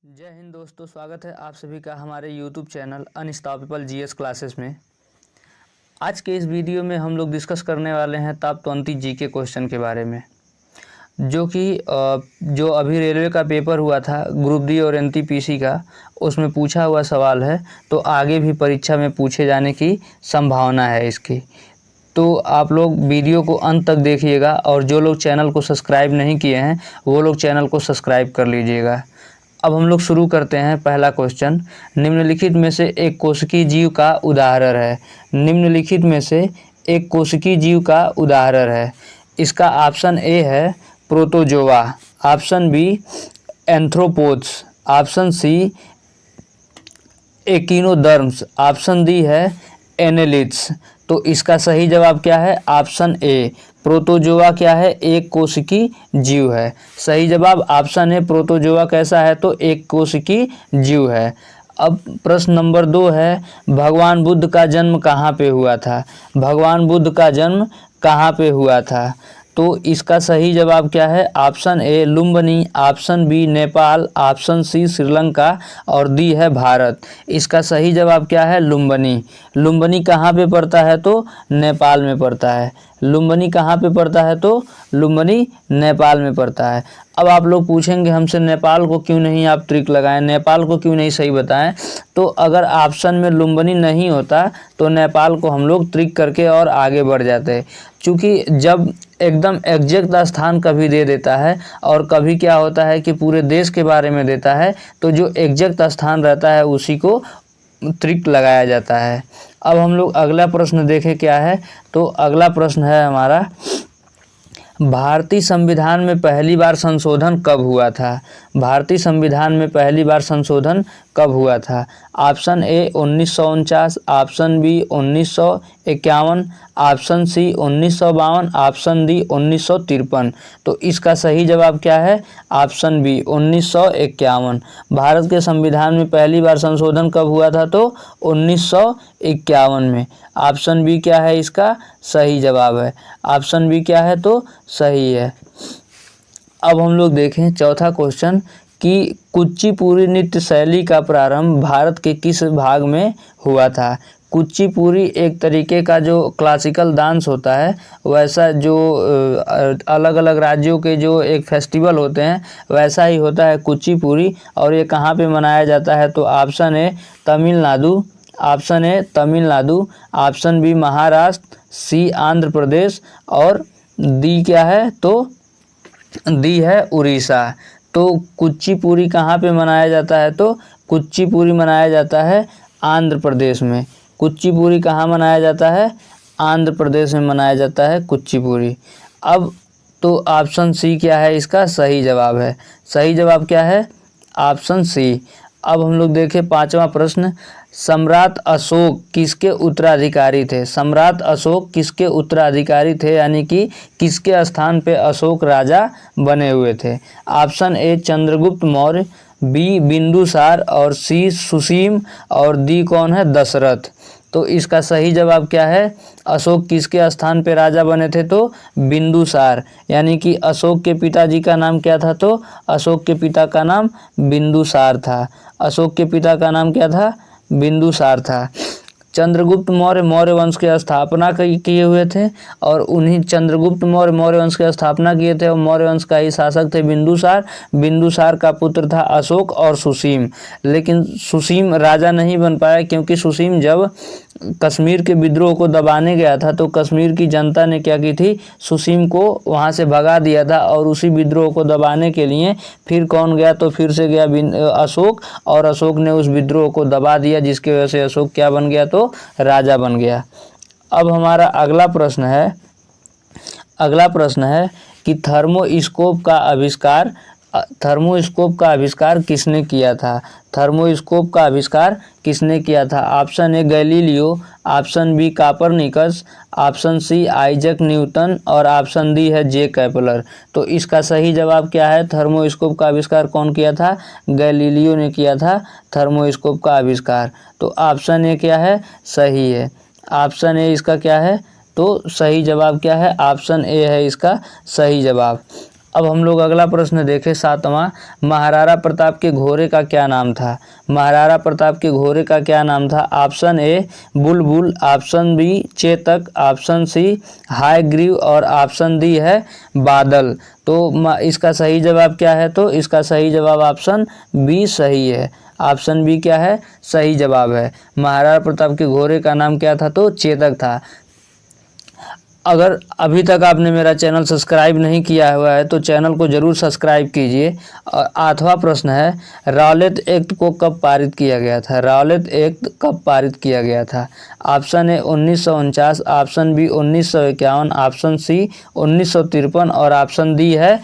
जय हिंद दोस्तों, स्वागत है आप सभी का हमारे YouTube channel unstoppable GS classes में। आज के इस वीडियो में हम लोग डिस्कस करने वाले हैं टॉप 20 जीके क्वेश्चन के बारे में, जो कि जो अभी रेलवे का पेपर हुआ था ग्रुप डी और एनटीपीसी का, उसमें पूछा हुआ सवाल है। तो आगे भी परीक्षा में पूछे जाने की संभावना है इसकी। तो आप लोग वीडियो को अंत तक देखिएगा, और जो लोग चैनल को सब्सक्राइब नहीं किए हैं वो लोग चैनल को सब्सक्राइब कर लीजिएगा। अब हम लोग शुरू करते हैं। पहला क्वेश्चन, निम्नलिखित में से एक कोशिकीय जीव का उदाहरण है। निम्नलिखित में से एक कोशिकीय जीव का उदाहरण है। इसका ऑप्शन ए है protozoa, option B arthropods, option C echinoderms, option D है एनेलिड्स। तो इसका सही जवाब क्या है? ऑप्शन ए प्रोटोजोआ क्या है? एक कोशिकीय जीव है। सही जवाब ऑप्शन ए प्रोटोजोआ कैसा है? तो एक कोशिकीय जीव है। अब प्रश्न नंबर 2 है, भगवान बुद्ध का जन्म कहाँ पे हुआ था? भगवान बुद्ध का जन्म कहाँ पे हुआ था? तो इसका सही जवाब क्या है? Option A Lumbini, option B Nepal, option C Sri Lanka और डी है भारत। इसका सही जवाब क्या है? लुम्बिनी। लुम्बिनी कहाँ पे पड़ता है? तो नेपाल में पड़ता है। लुम्बिनी कहाँ पे पड़ता है? तो लुम्बिनी नेपाल में पड़ता है। अब आप लोग पूछेंगे हमसे नेपाल को क्यों नहीं आप ट्रिक लगाएं, नेपाल को क्यों नहीं सही बताएं? तो अगर ऑप्शन में लुम्बिनी नहीं होता तो नेपाल को हम लोग ट्रिक करके और आगे बढ़ जाते। क्योंकि जब एकदम एग्जैक्ट स्थान कभी दे देता है और कभी क्या होता है कि पूरे देश के बारे में देता है, तो जो एग्जैक्ट स्थान रहता है उसी को ट्रिक लगाया जाता है। अब हम लोग अगला प्रश्न देखें क्या है। तो अगला प्रश्न है हमारा, भारतीय संविधान में पहली बार संशोधन कब हुआ था? भारतीय संविधान में पहली बार संशोधन कब हुआ था? Option A 1949, option B 1951, option C 1952, option D 1953। तो इसका सही जवाब क्या है? Option B 1951। भारत के संविधान में पहली बार संशोधन कब हुआ था? तो 1951 में। ऑप्शन बी क्या है? इसका सही जवाब है। ऑप्शन बी क्या है? तो सही है। अब हम लोग देखें चौथा क्वेश्चन कि कुचिपुड़ी नृत्य शैली का प्रारंभ भारत के किस भाग में हुआ था? कुचिपुड़ी एक तरीके का जो क्लासिकल डांस होता है, वैसा जो अलग अलग राज्यों के जो एक फेस्टिवल होते हैं वैसा ही होता है कुचिपुड़ी। और ये कहाँ पे मनाया जाता है? तो option A Tamil Nadu, option A Tamil Nadu, option B Maharashtra, C Andhra Pradesh और डी क्या है? तो डी है उड़ीसा। तो कुचिपुड़ी कहाँ पे मनाया जाता है? तो कुचिपुड़ी मनाया जाता है आंध्र प्रदेश में। कुचिपुड़ी कहाँ मनाया जाता है? आंध्र प्रदेश में मनाया जाता है कुचिपुड़ी। अब तो ऑप्शन सी क्या है? इसका सही जवाब है। सही जवाब क्या है? Option C. अब हम लोग देखें पांचवा प्रश्न, सम्राट अशोक किसके उत्तराधिकारी थे? सम्राट अशोक किसके उत्तराधिकारी थे, यानी कि किसके स्थान पे अशोक राजा बने हुए थे? Option A Chandragupta Maurya, B Bindusara और सी सुसीम और डी कौन है? दशरथ। तो इसका सही जवाब क्या है? अशोक किसके स्थान पे राजा बने थे? तो बिंदुसार। यानी कि अशोक के पिताजी का नाम क्या था? तो अशोक के पिता का नाम बिंदुसार था। अशोक के पिता का नाम क्या था? बिंदुसार था। चंद्रगुप्त मौर्य मौर्य वंश की स्थापना किए हुए थे, और उन्हीं चंद्रगुप्त मौर्य मौर्य वंश की स्थापना किए थे, और मौर्य वंश का ही शासक थे बिंदुसार। बिंदुसार का पुत्र था अशोक और सुसीम। लेकिन सुसीम राजा नहीं बन पाया, क्योंकि सुसीम जब कश्मीर के विद्रोह को दबाने गया था तो कश्मीर की जनता ने क्या की थी? सुसीम को वहां से भगा दिया था, और उसी विद्रोह को दबाने के लिए फिर कौन गया? तो फिर से गया अशोक, और अशोक ने उस विद्रोह को दबा दिया, जिसकी वजह से अशोक क्या बन गया? तो राजा बन गया। अब हमारा अगला प्रश्न है कि थर्मोस्कोप का आविष्कार किसने किया था? थर्मोस्कोप का आविष्कार किसने किया था? Option A Galileo, option B Copernicus, option C Isaac Newton और ऑप्शन डी है जे केपलर। तो इसका सही जवाब क्या है? थर्मोस्कोप का आविष्कार कौन किया था? गैलीलियो ने किया था थर्मोस्कोप का आविष्कार। तो ऑप्शन ए क्या है? सही है। ऑप्शन ए इसका क्या है? तो सही जवाब क्या है? ऑप्शन ए है इसका सही जवाब। अब हम लोग अगला प्रश्न देखें 7वां। महाराणा प्रताप के घोड़े का क्या नाम था? महाराणा प्रताप के घोड़े का क्या नाम था? Option A Bulbul, option B Chetak, option C Hayagriva और ऑप्शन डी है बादल। तो इसका सही जवाब क्या है? तो इसका सही जवाब ऑप्शन बी सही है। ऑप्शन बी क्या है? सही जवाब है। महाराणा प्रताप के घोड़े का नाम क्या था? तो चेतक था। अगर अभी तक आपने मेरा चैनल सब्सक्राइब नहीं किया हुआ है तो चैनल को जरूर सब्सक्राइब कीजिए। और 8वां प्रश्न है, रौलत एक्ट को कब पारित किया गया था? रौलत एक्ट कब पारित किया गया था? Option A 1949, option B 1951, option C 1953 और ऑप्शन डी है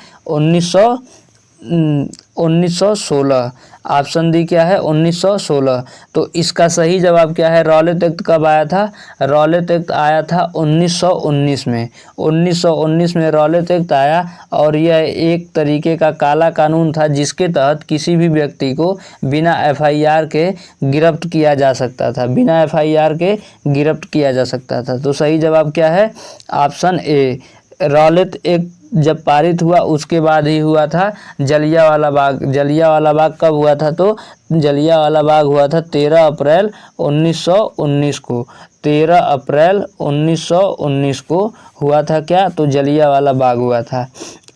1916। ऑप्शन डी क्या है? 1916। तो इसका सही जवाब क्या है? रौलत एक्ट कब आया था? रौलत एक्ट आया था 1919 में। 1919 में रौलत एक्ट आया और यह एक तरीके का काला कानून था जिसके तहत किसी भी व्यक्ति को बिना एफआईआर के गिरफ्त किया जा सकता था। बिना एफआईआर के गिरफ्त किया जा सकता था। तो सही जवाब क्या है? ऑप्शन ए। रौलत एक्ट जब पारित हुआ उसके बाद ही हुआ था जलियांवाला बाग। जलियांवाला बाग कब हुआ था? तो जलियांवाला बाग हुआ था 13 अप्रैल 1919 को। 13 अप्रैल 1919 को हुआ था क्या? तो जलियांवाला बाग हुआ था।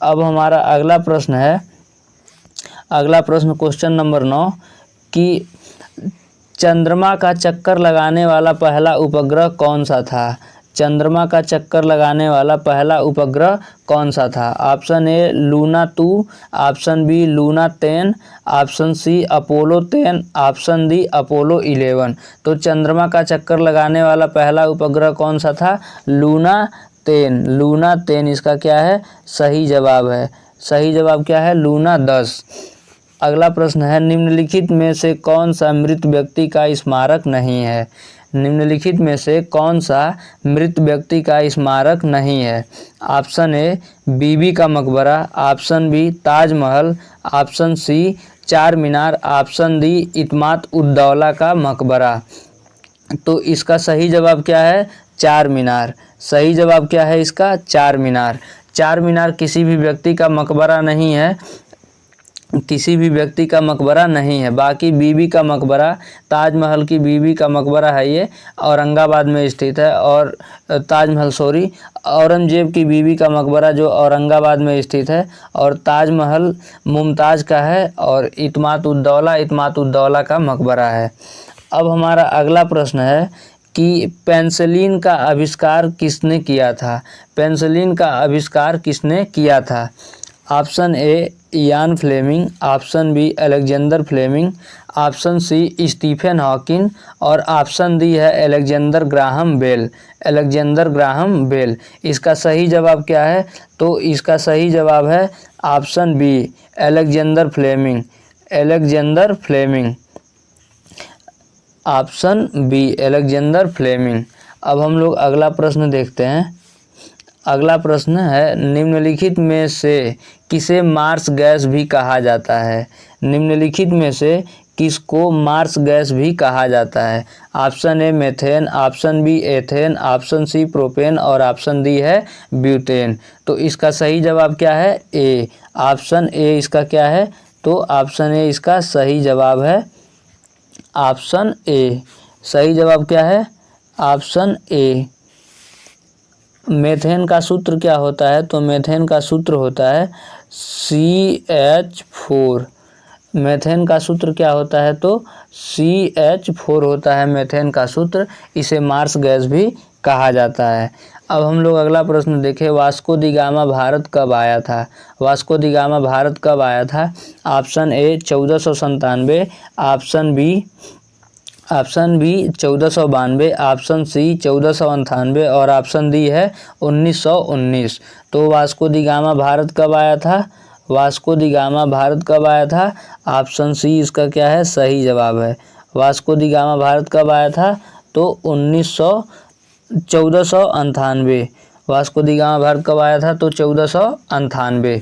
अब हमारा अगला प्रश्न है, अगला प्रश्न क्वेश्चन नंबर 9 कि चंद्रमा का चक्कर लगाने वाला पहला उपग्रह कौन सा था? चंद्रमा का चक्कर लगाने वाला पहला उपग्रह कौन सा था? Option A Luna 2, option B Luna 10, option C Apollo 10, option D Apollo 11। तो चंद्रमा का चक्कर लगाने वाला पहला उपग्रह कौन सा था? लूना 10। लूना 10 इसका क्या है? सही जवाब है। सही जवाब क्या है? लूना 10। अगला प्रश्न है, निम्नलिखित में से कौन सा मृत व्यक्ति का स्मारक नहीं है? निम्नलिखित में से कौन सा मृत व्यक्ति का स्मारक नहीं है? ऑप्शन ए Bibi ka Maqbara, option B Taj Mahal, option C Char Minar, option D Itmad ud Daulah ka Maqbara. तो इसका सही जवाब क्या है? चार मीनार। सही जवाब क्या है इसका? चार मीनार। चार मीनार किसी भी व्यक्ति का मकबरा नहीं है, किसी भी व्यक्ति का मकबरा नहीं है। बाकी बीबी का मकबरा, ताजमहल की बीबी का मकबरा है, ये औरंगाबाद में स्थित है। और ताजमहल औरंगजेब की बीबी का मकबरा जो औरंगाबाद में स्थित है, और ताजमहल मुमताज़ का है, और इत्माद उद्दौला का मकबरा है। अब हमारा अगला प्रश्न है कि पेंसिलिन का आविष्कार किसने किया था? पेंसिलिन का आविष्कार किसने किया था? Option A Ian Fleming, option B Alexander Fleming, option C Stephen Hawking और ऑप्शन डी है Alexander Graham Bell. Alexander Graham Bell. इसका सही जवाब क्या है? तो इसका सही जवाब है option B Alexander Fleming. Alexander Fleming. Option B Alexander Fleming. अब हम लोग अगला प्रश्न देखते हैं। अगला प्रश्न है, निम्नलिखित में से किसे मार्स गैस भी कहा जाता है? निम्नलिखित में से किसको मार्स गैस भी कहा जाता है? Option A methane, option B ethane, option C propane और ऑप्शन डी है ब्यूटेन। तो इसका सही जवाब क्या है? ए। ऑप्शन ए इसका क्या है? तो ऑप्शन ए इसका सही जवाब है। ऑप्शन ए। सही जवाब क्या है? Option A. मेथेन का सूत्र क्या होता है? तो मेथेन का सूत्र होता है CH4। मेथेन का सूत्र क्या होता है? तो CH4 होता है मेथेन का सूत्र। इसे मार्स गैस भी कहा जाता है। अब हम लोग अगला प्रश्न देखें, वास्को डी गामा भारत कब आया था? वास्को डी गामा भारत कब आया था? Option A 1497, option B 1492, option C 1498 और ऑप्शन डी है 1919। तो वास्को डी गामा भारत कब आया था? वास्को डी गामा भारत कब आया था? ऑप्शन सी इसका क्या है? सही जवाब है। वास्को डी गामा भारत कब आया था? तो 1498। वास्को डी गामा भारत कब आया था? तो 1498।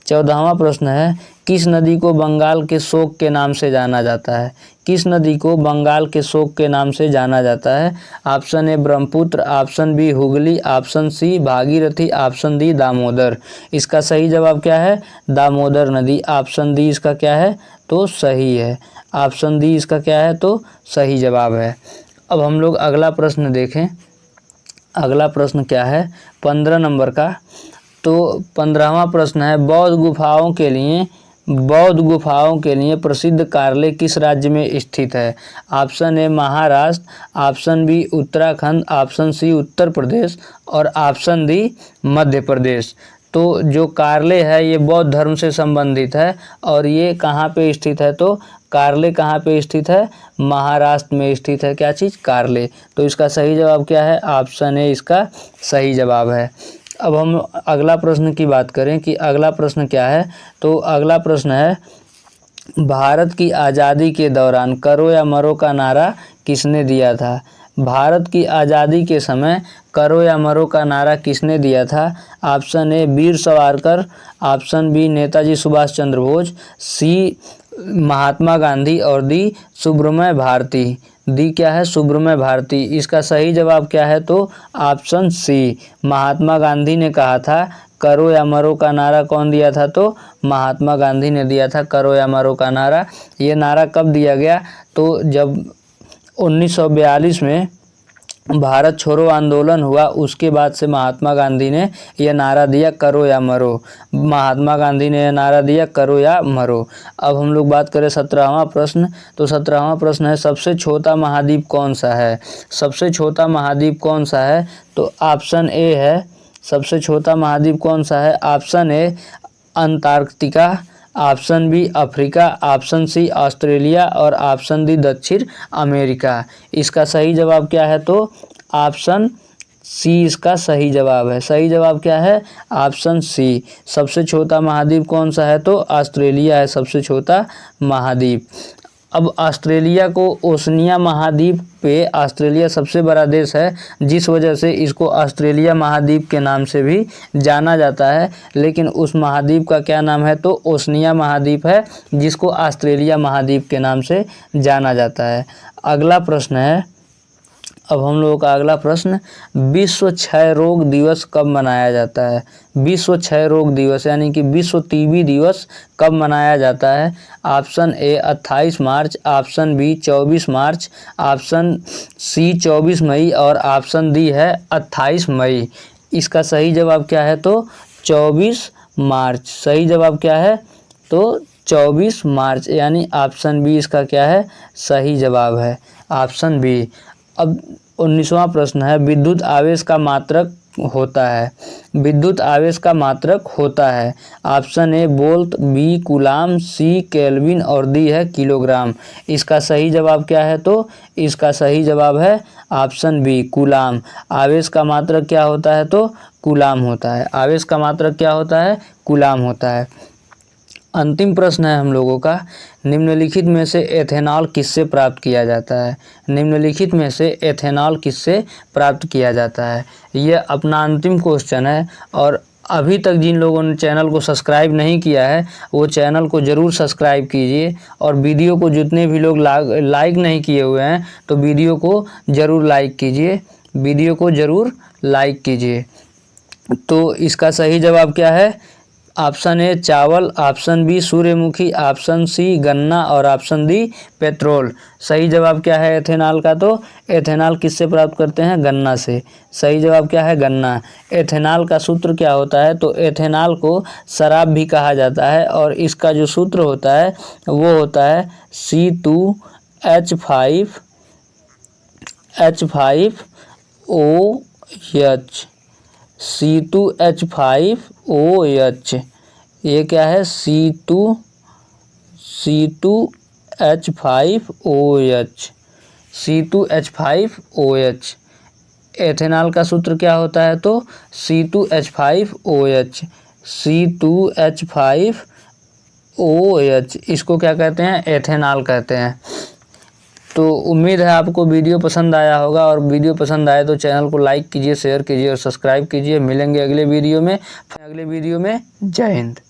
14वां प्रश्न है, किस नदी को बंगाल के शोक के नाम से जाना जाता है? किस नदी को बंगाल के शोक के नाम से जाना जाता है? Option A Brahmaputra, option B Hooghly, option C Bhagirathi, option D Damodar. इसका सही जवाब क्या है? दामोदर नदी। ऑप्शन डी इसका क्या है? तो सही है। ऑप्शन डी इसका क्या है? तो सही जवाब है। अब हम लोग अगला प्रश्न देखें। अगला प्रश्न क्या है? 15 नंबर का। तो 15वां प्रश्न है, बौद्ध गुफाओं के लिए प्रसिद्ध कार्ले किस राज्य में स्थित है? Option A Maharashtra, option B Uttarakhand, option C Uttar Pradesh और ऑप्शन डी मध्य प्रदेश। तो जो कार्ले है ये बौद्ध धर्म से संबंधित है और ये कहाँ पे स्थित है? तो कार्ले कहाँ पे स्थित है? महाराष्ट्र में स्थित है। क्या चीज़? कार्ले। तो इसका सही जवाब क्या है? ऑप्शन ए इसका सही जवाब है। अब हम अगला प्रश्न की बात करें कि अगला प्रश्न क्या है। तो अगला प्रश्न है, भारत की आज़ादी के दौरान करो या मरो का नारा किसने दिया था? भारत की आज़ादी के समय करो या मरो का नारा किसने दिया था? Option A Veer Savarkar, option B Netaji Subhash Chandra Bose, C Mahatma Gandhi और डी सुब्रमण्य भारती। डी क्या है? सुब्रमण्य भारती। इसका सही जवाब क्या है? तो ऑप्शन सी महात्मा गांधी ने कहा था करो या मरो का नारा। कौन दिया था? तो महात्मा गांधी ने दिया था करो या मरो का नारा। ये नारा कब दिया गया? तो जब 1942 में भारत छोड़ो आंदोलन हुआ उसके बाद से महात्मा गांधी ने यह नारा दिया करो या मरो। महात्मा गांधी ने यह नारा दिया करो या मरो। अब हम लोग बात करें 17वां प्रश्न। तो 17वां प्रश्न है, सबसे छोटा महाद्वीप कौन सा है? सबसे छोटा महाद्वीप कौन सा है? तो ऑप्शन ए है, सबसे छोटा महाद्वीप कौन सा है? Option A Antarctica, option B Africa, option C Australia और ऑप्शन डी दक्षिण अमेरिका। इसका सही जवाब क्या है? तो ऑप्शन सी इसका सही जवाब है। सही जवाब क्या है? Option C. सबसे छोटा महाद्वीप कौन सा है? तो ऑस्ट्रेलिया है सबसे छोटा महाद्वीप। अब ऑस्ट्रेलिया को ओशनिया महाद्वीप पे ऑस्ट्रेलिया सबसे बड़ा देश है, जिस वजह से इसको ऑस्ट्रेलिया महाद्वीप के नाम से भी जाना जाता है। लेकिन उस महाद्वीप का क्या नाम है? तो ओशनिया महाद्वीप है, जिसको ऑस्ट्रेलिया महाद्वीप के नाम से जाना जाता है। अगला प्रश्न है, अब हम लोगों का अगला प्रश्न, विश्व क्षय रोग दिवस कब मनाया जाता है? विश्व क्षय रोग दिवस यानी कि विश्व टीबी दिवस कब मनाया जाता है? ऑप्शन ए 28 मार्च, ऑप्शन बी 24 मार्च, ऑप्शन सी 24 मई और ऑप्शन डी है 28 मई। इसका सही जवाब क्या है? तो 24 मार्च। सही जवाब क्या है? तो 24 मार्च यानी ऑप्शन बी इसका क्या है? सही जवाब है, ऑप्शन बी। अब 19वां प्रश्न है, विद्युत आवेश का मात्रक होता है? विद्युत आवेश का मात्रक होता है। Option A volt, B coulomb, C kelvin और डी है किलोग्राम। इसका सही जवाब क्या है? तो इसका सही जवाब है ऑप्शन बी कूलाम। आवेश का मात्रक क्या होता है? तो कूलाम होता है। आवेश का मात्रक क्या होता है? कूलाम होता है। अंतिम प्रश्न है हम लोगों का, निम्नलिखित में से एथेनॉल किससे प्राप्त किया जाता है? निम्नलिखित में से एथेनॉल किससे प्राप्त किया जाता है? यह अपना अंतिम क्वेश्चन है। और अभी तक जिन लोगों ने चैनल को सब्सक्राइब नहीं किया है वो चैनल को ज़रूर सब्सक्राइब कीजिए। और वीडियो को जितने भी लोग लाइक नहीं किए हुए हैं तो वीडियो को ज़रूर लाइक कीजिए, वीडियो को ज़रूर लाइक कीजिए। तो इसका सही जवाब क्या है? ऑप्शन ए चावल, ऑप्शन बी सूर्यमुखी, ऑप्शन सी गन्ना और ऑप्शन डी पेट्रोल। सही जवाब क्या है एथेनॉल का? तो एथेनॉल किससे प्राप्त करते हैं? गन्ना से। सही जवाब क्या है? गन्ना। एथेनॉल का सूत्र क्या होता है? तो एथेनॉल को शराब भी कहा जाता है और इसका जो सूत्र होता है वो होता है C2H5OH। C2H5OH। ये क्या है? C2H5OH। C2H5OH। एथेनॉल का सूत्र क्या होता है? तो C2H5OH। C2H5OH इसको क्या कहते हैं? एथेनॉल कहते हैं। तो उम्मीद है आपको वीडियो पसंद आया होगा, और वीडियो पसंद आए तो चैनल को लाइक कीजिए, शेयर कीजिए और सब्सक्राइब कीजिए। मिलेंगे अगले वीडियो में। जय हिंद।